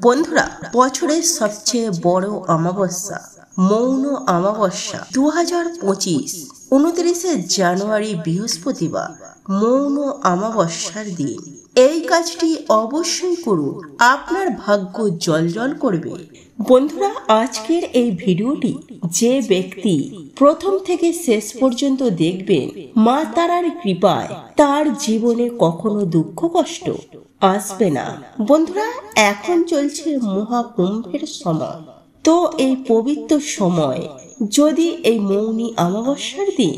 বন্ধুরা, বছরের সবচেয়ে বড় অমাবস্যা মৌন অমাবস্যা 2025 29 জানুয়ারি বৃহস্পতিবার মৌন অমাবস্যার দিন এই কাজটি অবশ্যই করুন, আপনার ভাগ্য জ্বলজ্বল করবে। বন্ধুরা, আজকের এই ভিডিওটি যে ব্যক্তি প্রথম থেকে শেষ পর্যন্ত দেখবেন, মা তারার কৃপায় তার জীবনে কখনো দুঃখ কষ্ট আসবে না। বন্ধুরা, এখন চলছে মহাকুম্ভের সময়, তো এই পবিত্র সময় যদি এই মৌনী অমাবস্যার দিন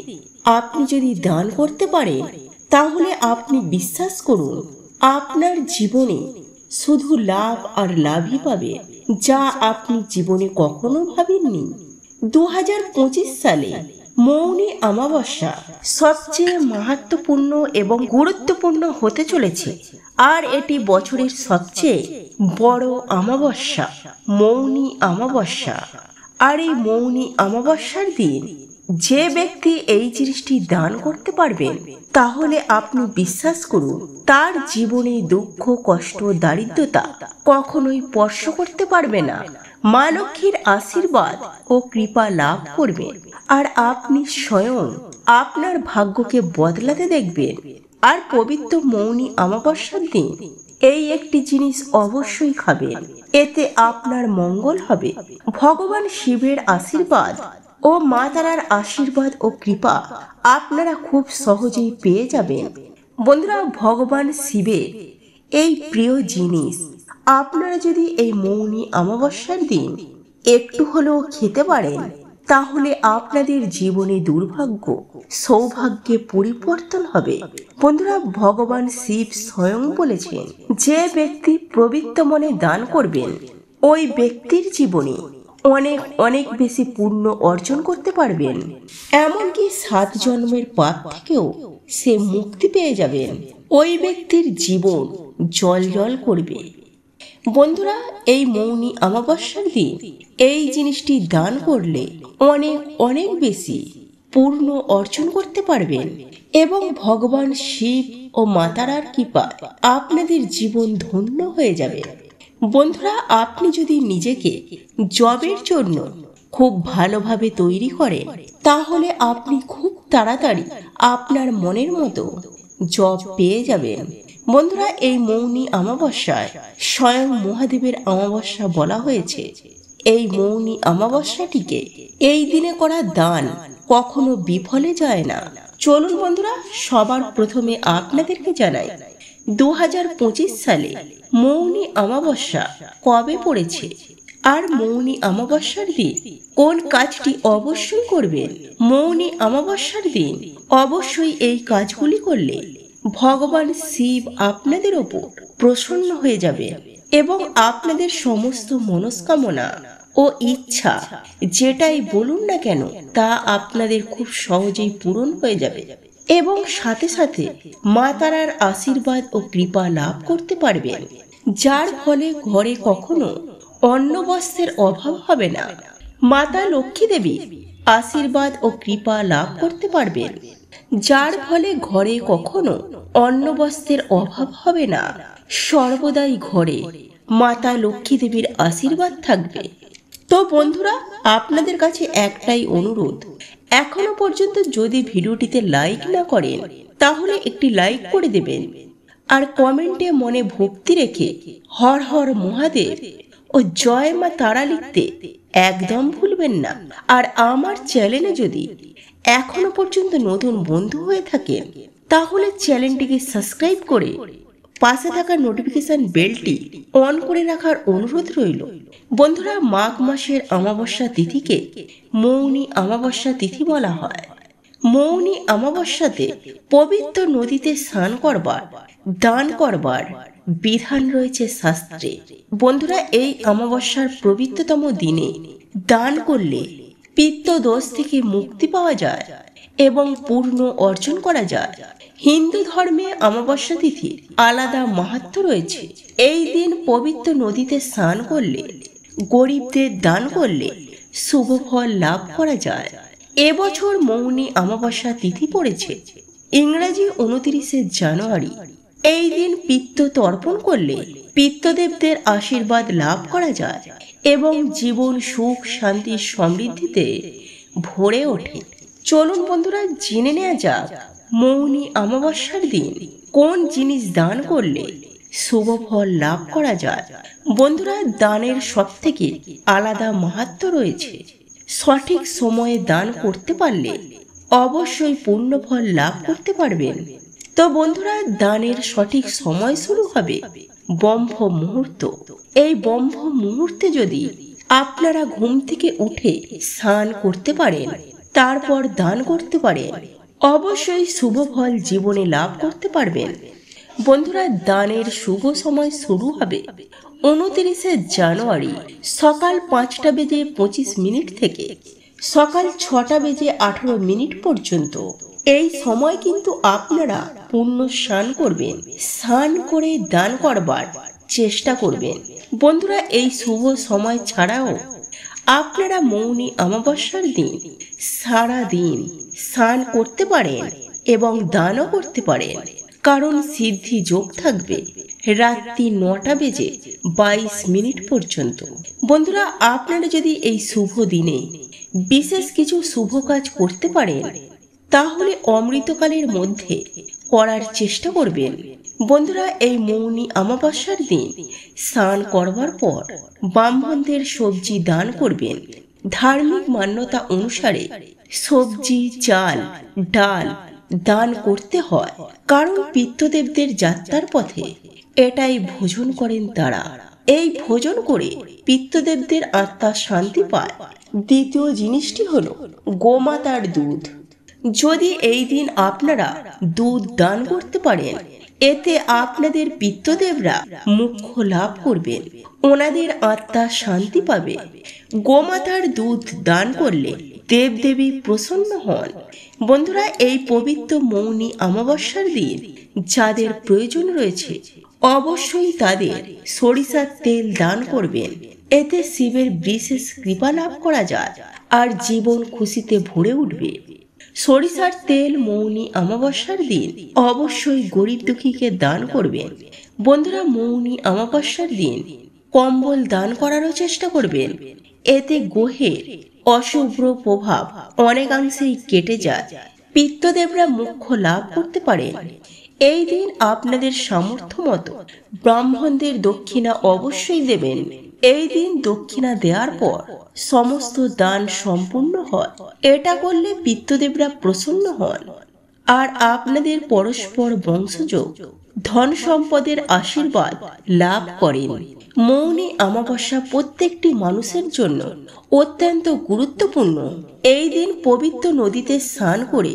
আপনি যদি দান করতে পারেন, তাহলে আপনি বিশ্বাস করুন আপনার জীবনে শুধু লাভ আর লাভই পাবে, যা আপনি জীবনে কখনো ভাবেননি। 2025 সালে মৌনী অমাবস্যা সবচেয়ে মাহাত্ম্যপূর্ণ এবং গুরুত্বপূর্ণ হতে চলেছে, আর এটি বছরের সবচেয়ে বড় অমাবস্যা মৌনী অমাবস্যা। আর এই মৌনী অমাবস্যার দিন যে ব্যক্তি এই জিনিসটি দান করতে পারবেন, তাহলে আপনি বিশ্বাস করুন তার জীবনে দুঃখ কষ্ট দারিদ্রতা কখনোই স্পর্শ করতে পারবে না। মা লক্ষ্মীর আশীর্বাদ ও কৃপা লাভ করবেন, আর আপনি স্বয়ং আপনার ভাগ্যকে বদলাতে দেখবেন। আর পবিত্র মৌনী অমাবস্যার দিন এই একটি জিনিস অবশ্যই খাবেন, এতে আপনার মঙ্গল হবে। ভগবান শিবের আশীর্বাদ ও মা তারার আশীর্বাদ ও কৃপা আপনারা খুব সহজেই পেয়ে যাবেন। বন্ধুরা, ভগবান শিবের এই প্রিয় জিনিস আপনারা যদি এই মৌনী অমাবস্যার দিন একটু হলেও খেতে পারেন, তাহলে আপনাদের জীবনে দুর্ভাগ্য সৌভাগ্যে পরিবর্তন হবে। বন্ধুরা, ভগবান শিব স্বয়ং বলেছেন, যে ব্যক্তি পবিত্র মনে দান করবেন, ওই ব্যক্তির জীবনে অনেক অনেক বেশি পুণ্য অর্জন করতে পারবেন। এমনকি 7 জন্মের পাপ থেকেও সে মুক্তি পেয়ে যাবেন। ওই ব্যক্তির জীবন জ্বলজ্বল করবে। বন্ধুরা, এই মৌনী অমাবস্যার দিন এই জিনিসটি দান করলে অনেক অনেক বেশি পূর্ণ অর্জন করতে পারবেন, এবং ভগবান শিব ও মাতারার কৃপায় আপনাদের জীবন ধন্য হয়ে যাবে। বন্ধুরা, আপনি যদি নিজেকে জবের জন্য খুব ভালোভাবে তৈরি করেন, তাহলে আপনি খুব তাড়াতাড়ি আপনার মনের মতো জব পেয়ে যাবেন। বন্ধুরা, এই মৌনী অমাবস্যায় স্বয়ং মহাদেবের অমাবস্যা বলা হয়েছে। এই মৌনী অমাবস্যাটিকে এই দিনে করা দান কখনো বিফলে যায় না। চলুন বন্ধুরা, সবার প্রথমে আপনাদেরকে জানাই 2025 সালে মৌনী অমাবস্যা কবে পড়েছে, আর মৌনী অমাবস্যার দিন কোন কাজটি অবশ্যই করবেন। মৌনী অমাবস্যার দিন অবশ্যই এই কাজগুলি করলে ভগবান শিব আপনাদের ওপর প্রসন্ন হয়ে যাবে, এবং আপনাদের সমস্ত মনস্কামনা ও ইচ্ছা যেটাই বলুন না কেন, তা আপনাদের খুব সহজেই পূরণ হয়ে যাবে, এবং সাথে সাথে মা তারার আশীর্বাদ ও কৃপা লাভ করতে পারবেন, যার ফলে ঘরে কখনো অন্ন বস্ত্রের অভাব হবে না। মাতা লক্ষ্মী দেবী আশীর্বাদ ও কৃপা লাভ করতে পারবেন, যার ফলে ঘরে কখনো অন্ন বস্ত্রের অভাব হবে না। সর্বদাই ঘরে মাতা লক্ষ্মী দেবীর আশীর্বাদ থাকবে। তো বন্ধুরা, আপনাদের কাছে একটাই অনুরোধ, এখনো পর্যন্ত যদি ভিডিওটিতে লাইক না করেন, তাহলে একটি লাইক করে দেবেন, আর কমেন্টে মনে ভক্তি রেখে হর হর মহাদেব ও জয় মা তারা লিখতে একদম ভুলবেন না। আর আমার চ্যানেলে যদি এখনো পর্যন্ত নতুন বন্ধু হয়ে থাকেন, তাহলে চ্যানেলটিকে সাবস্ক্রাইব করে পাশে থাকা নোটিফিকেশন বেলটি অন করে রাখার অনুরোধ রইল। বন্ধুরা, মাঘ মাসের অমাবস্যা তিথিকে মৌনী অমাবস্যা তিথি বলা হয়। মৌনী অমাবস্যাতে পবিত্র নদীতে স্নান করবার দান করবার বিধান রয়েছে শাস্ত্রে। বন্ধুরা, এই অমাবস্যার পবিত্রতম দিনে দান করলে পিত্ত দোষ থেকে মুক্তি পাওয়া যায় এবং পূর্ণ অর্জন করা যায়। হিন্দু ধর্মে অমাবস্যা তিথির আলাদা মাহাত্ম্য রয়েছে। এই দিন পবিত্র নদীতে স্নান করলে, গরিবদের দান করলে শুভ ফল লাভ করা যায়। এবছর মৌনী অমাবস্যা তিথি পড়েছে ইংরেজি 29 জানুয়ারি। এই দিন পিত্ত তর্পণ করলে পিতৃদেবদের আশীর্বাদ লাভ করা যায় এবং জীবন সুখ শান্তি সমৃদ্ধিতে ভরে ওঠে। চলুন বন্ধুরা, জেনে নেওয়া যাক মৌনী অমাবস্যার দিন কোন জিনিস দান করলে শুভ ফল লাভ করা যায়। বন্ধুরা, দানের সবথেকে আলাদা মাহাত্ম্য রয়েছে। সঠিক সময়ে দান করতে পারলে অবশ্যই পূর্ণ ফল লাভ করতে পারবেন। তো বন্ধুরা, দানের সঠিক সময় শুরু হবে ব্রহ্ম মুহূর্ত। এই ব্রহ্ম মুহূর্তে যদি আপনারা ঘুম থেকে উঠে স্নান করতে পারেন, তারপর দান করতে পারেন, অবশ্যই শুভ ফল জীবনে লাভ করতে পারবেন। বন্ধুরা, দানের শুভ সময় শুরু হবে 29শে জানুয়ারি সকাল 5:25 থেকে সকাল 6:18 পর্যন্ত। এই সময় কিন্তু আপনারা পূর্ণ স্নান করবেন, স্নান করে দান করবার চেষ্টা করবেন। বন্ধুরা, এই শুভ সময় ছাড়াও আপনারা মৌনী অমাবস্যার দিন সারা দিন স্নান করতে পারেন এবং দানও করতে পারেন, কারণ সিদ্ধি যোগ থাকবে রাত্রি 9:22 পর্যন্ত। বন্ধুরা, আপনারা যদি এই শুভ দিনে বিশেষ কিছু শুভ কাজ করতে পারেন, তাহলে অমৃতকালের মধ্যে করার চেষ্টা করবেন। বন্ধুরা, এই মৌনী অমাবস্যার দিন স্নান করবার পর ব্রাহ্মণদের সবজি দান করবেন। ধার্মিক মান্যতা অনুসারে সবজি, চাল, ডাল দান করতে হয়, কারণ পিতৃদেবদের যাত্রার পথে এটাই ভোজন করেন তারা। এই ভোজন করে পিতৃদেবদের আত্মা শান্তি পায়। দ্বিতীয় জিনিসটি হলো গোমাতার দুধ। যদি এই দিন আপনারা দুধ দান করতে পারেন, এতে আপনাদের পিতৃদেবরা মোক্ষ লাভ করবেন, ওনাদের আত্মা শান্তি পাবে। গোমাতার দুধ দান করলে দেবদেবী প্রসন্ন হন। বন্ধুরা, এই পবিত্র মৌনী অমাবস্যার দিন যাদের প্রয়োজন রয়েছে, অবশ্যই তাদের সরিষার তেল দান করবেন। এতে শিবের বিশেষ কৃপা লাভ করা যায় আর জীবন খুশিতে ভরে উঠবে। সরিষার তেল মৌনী অমাবস্যার দিন অবশ্যই গরিব দুঃখীকে দান করবেন। বন্ধুরা, মৌনী অমাবস্যার দিন কম্বল দান করারও চেষ্টা করবেন। এতে গ্রহের অশুভ প্রভাব অনেকাংশেই কেটে যায়, পিতৃদেবরা মোক্ষ লাভ করতে পারেন। এই দিন আপনাদের সামর্থ্য মতো ব্রাহ্মণদের দক্ষিণা অবশ্যই দেবেন। এই দিন দক্ষিণা দেওয়ার পর সমস্ত দান সম্পূর্ণ হয়। এটা করলে পিতৃদেবরা প্রসন্ন হন আর আপনাদের পরস্পর বংশযোগ ধন সম্পদের আশীর্বাদ লাভ করেন। মৌনী অমাবস্যা প্রত্যেকটি মানুষের জন্য অত্যন্ত গুরুত্বপূর্ণ। এই দিন পবিত্র নদীতে স্নান করে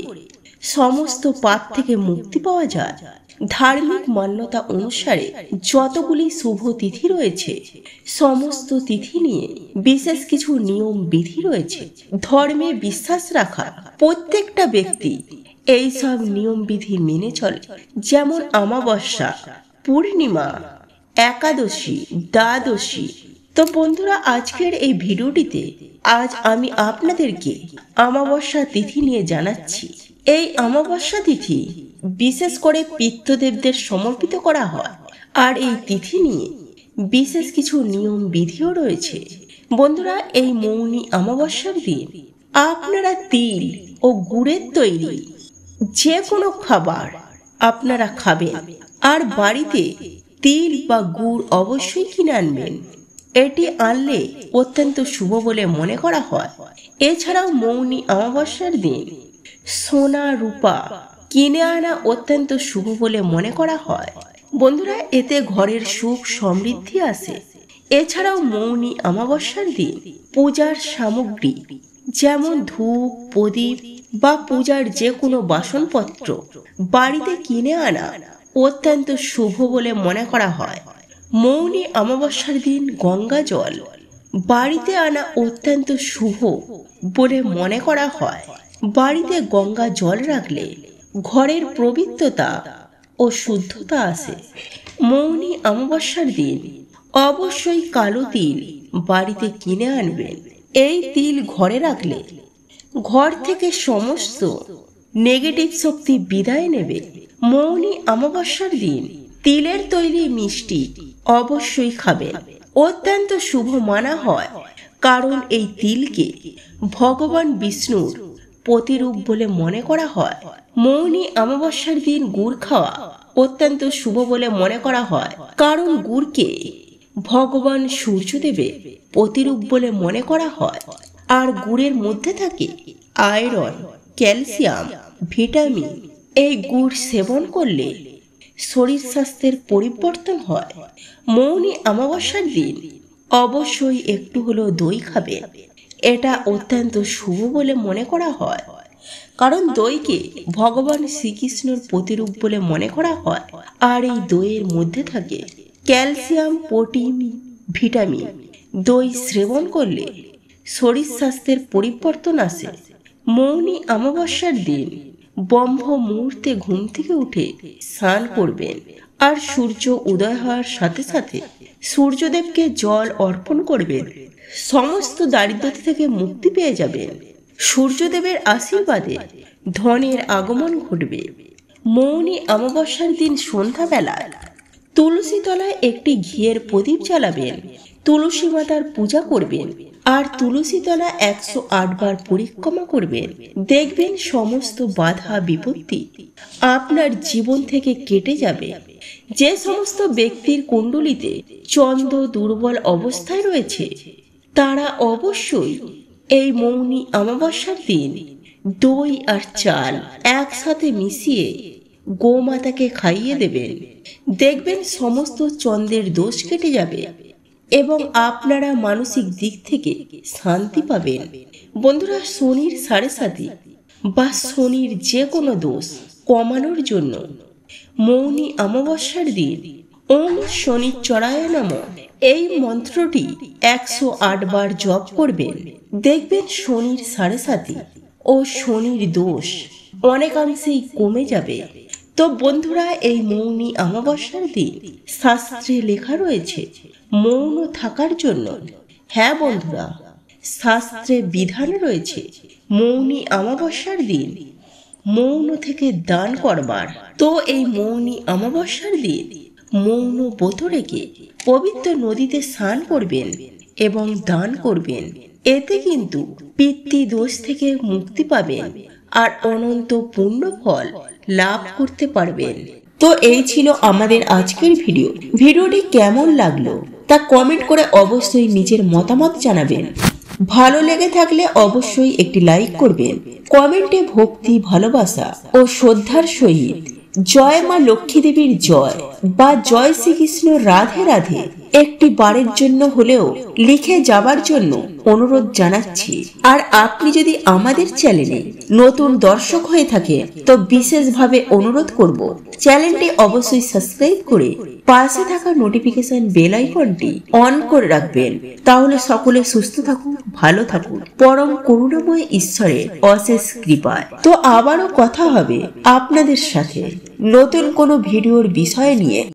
সমস্ত পাপ থেকে মুক্তি পাওয়া যায়। ধার্মিক মান্যতা অনুসারে যতগুলি শুভ তিথি রয়েছে, সমস্ত তিথি নিয়ে বিশেষ কিছু নিয়ম বিধি রয়েছে। ধর্মে বিশ্বাস রাখা প্রত্যেকটা ব্যক্তি এই সব নিয়ম বিধি মেনে চলে, যেমন অমাবস্যা, পূর্ণিমা, একাদশী, দ্বাদশী। তো বন্ধুরা, আজকের এই ভিডিওটিতে আজ আমি আপনাদেরকে অমাবস্যা তিথি নিয়ে জানাচ্ছি। এই অমাবস্যা তিথি বিশেষ করে পিতৃদেবদের সমর্পিত করা হয়, আর এই তিথি নিয়ে বিশেষ কিছু নিয়ম বিধিও রয়েছে। বন্ধুরা, এই মৌনী অমাবস্যার দিন আপনারা তিল ও গুড়ের তৈরি যে কোনো খাবার আপনারা খাবেন, আর বাড়িতে তিল বা গুড় অবশ্যই কিনে আনবেন। এটি আনলে অত্যন্ত শুভ বলে মনে করা হয়। এছাড়াও মৌনী অমাবস্যার দিন সোনা রূপা কিনে আনা অত্যন্ত শুভ বলে মনে করা হয়। বন্ধুরা, এতে ঘরের সুখ সমৃদ্ধি আসে। এছাড়াও মৌনী অমাবস্যার দিন পূজার সামগ্রী যেমন ধূপ, প্রদীপ বা পূজার যে কোনো বাসনপত্র বাড়িতে কিনে আনা অত্যন্ত শুভ বলে মনে করা হয়। মৌনী অমাবস্যার দিন গঙ্গা জল বাড়িতে আনা অত্যন্ত শুভ বলে মনে করা হয়। বাড়িতে গঙ্গা জল রাখলে ঘরের পবিত্রতা ও শুদ্ধতা আসে। মৌনী অমাবস্যার দিন অবশ্যই কালো তিল বাড়িতে কিনে আনবেন। এই তিল ঘরে রাখলে ঘর থেকে সমস্ত নেগেটিভ শক্তি বিদায় নেবে। মৌনী অমাবস্যার দিন তিলের তৈরি মিষ্টি অবশ্যই খাবেন। অত্যন্ত শুভ মানা হয়, কারণ এই তিলকে ভগবান বিষ্ণুর প্রতিরূপ বলে মনে করা হয়। মৌনী অমাবস্যার দিন গুড় খাওয়া অত্যন্ত শুভ বলে মনে করা হয়, কারণ গুড়কে ভগবান সূর্যদেবের প্রতিরূপ বলে মনে করা হয়। আর গুড়ের মধ্যে থাকে আয়রন, ক্যালসিয়াম, ভিটামিন। এই গুড় সেবন করলে শরীর স্বাস্থ্যের পরিবর্তন হয়। মৌনী অমাবস্যার দিন অবশ্যই একটু হলেও দই খাবেন। এটা অত্যন্ত শুভ বলে মনে করা হয়, কারণ দইকে ভগবান শ্রীকৃষ্ণের প্রতিরূপ বলে মনে করা হয়। আর এই দইয়ের মধ্যে থাকে ক্যালসিয়াম, প্রোটিন, ভিটামিন। দই সেবন করলে শরীর স্বাস্থ্যের পরিবর্তন আসে। মৌনী অমাবস্যার দিন ব্রহ্ম মুহূর্তে ঘুম থেকে উঠে স্নান করবেন, আর সূর্য উদয় হওয়ার সাথে সাথে সূর্যদেবকে জল অর্পণ করবেন। সমস্ত দারিদ্রতা থেকে মুক্তি পেয়ে যাবেন। সূর্যদেবের আশীর্বাদে ধনের আগমন ঘটবে। মৌনী অমাবস্যার দিন সন্ধ্যাবেলায় তুলসী তলায় একটি ঘিয়ের প্রদীপ জ্বালাবেন, তুলসী মাতার পূজা করবেন, আর তুলসী তলা 108 বার পরিক্রমা করবেন। দেখবেন সমস্ত বাধা বিপত্তি আপনার জীবন থেকে কেটে যাবে। যে সমস্ত ব্যক্তির কুণ্ডলিতে চন্দ্র দুর্বল অবস্থায় রয়েছে, তারা অবশ্যই এই মৌনী অমাবস্যার দিন দই আর চাল একসাথে মিশিয়ে গোমাতাকে খাইয়ে দেবেন। দেখবেন সমস্ত চন্দ্রের দোষ কেটে যাবে এবং আপনারা মানসিক দিক থেকে শান্তি পাবেন। বন্ধুরা, শনির 7.5 বা শনির যে কোনো দোষ কমানোর জন্য মৌনী অমাবস্যার দিন ওম শনিশ্চরায় নমঃ এই মন্ত্রটি 108 বার জপ করবেন। দেখবেন শনির 7.5 ও শনির দোষ অনেকাংশেই কমে যাবে। তো বন্ধুরা, এই মৌনী অমাবস্যার দিন শাস্ত্রে লেখা রয়েছে মৌন থাকার জন্য। হ্যাঁ বন্ধুরা, শাস্ত্রে বিধান রয়েছে মৌনী অমাবস্যার দিন মৌন থেকে দান করবার। তো এই মৌনী অমাবস্যার দিন মৌন ব্রত রেখে পবিত্র নদীতে স্নান করবেন এবং দান করবেন। এতে কিন্তু পিতৃদোষ থেকে মুক্তি পাবেন আর অনন্ত পুণ্য ফল লাভ করতে পারবেন। তো এই ছিল আমাদের আজকের ভিডিওটি কেমন লাগলো তা কমেন্ট করে অবশ্যই নিজের মতামত জানাবেন। ভালো লেগে থাকলে অবশ্যই একটি লাইক করবেন। কমেন্টে ভক্তি, ভালোবাসা ও শ্রদ্ধার সহিত জয় মা লক্ষ্মী দেবীর জয় বা জয় শ্রীকৃষ্ণ রাধে রাধে একটি বারের জন্য হলেও লিখে যাবার জন্য অনুরোধ জানাচ্ছি। আর আপনি যদি আমাদের চ্যানেলে নতুন দর্শক হয়ে থাকে তো বিশেষভাবে অনুরোধ করব চ্যানেলটি অবশ্যই সাবস্ক্রাইব করে পাশে থাকা নোটিফিকেশন বেল আইকনটি অন করে রাখবেন। তাহলে সকলে সুস্থ থাকুন, ভালো থাকুন, পরম করুণাময় ঈশ্বরের অশেষ কৃপায়। তো আবারও কথা হবে আপনাদের সাথে নতুন কোনো ভিডিওর বিষয় নিয়ে।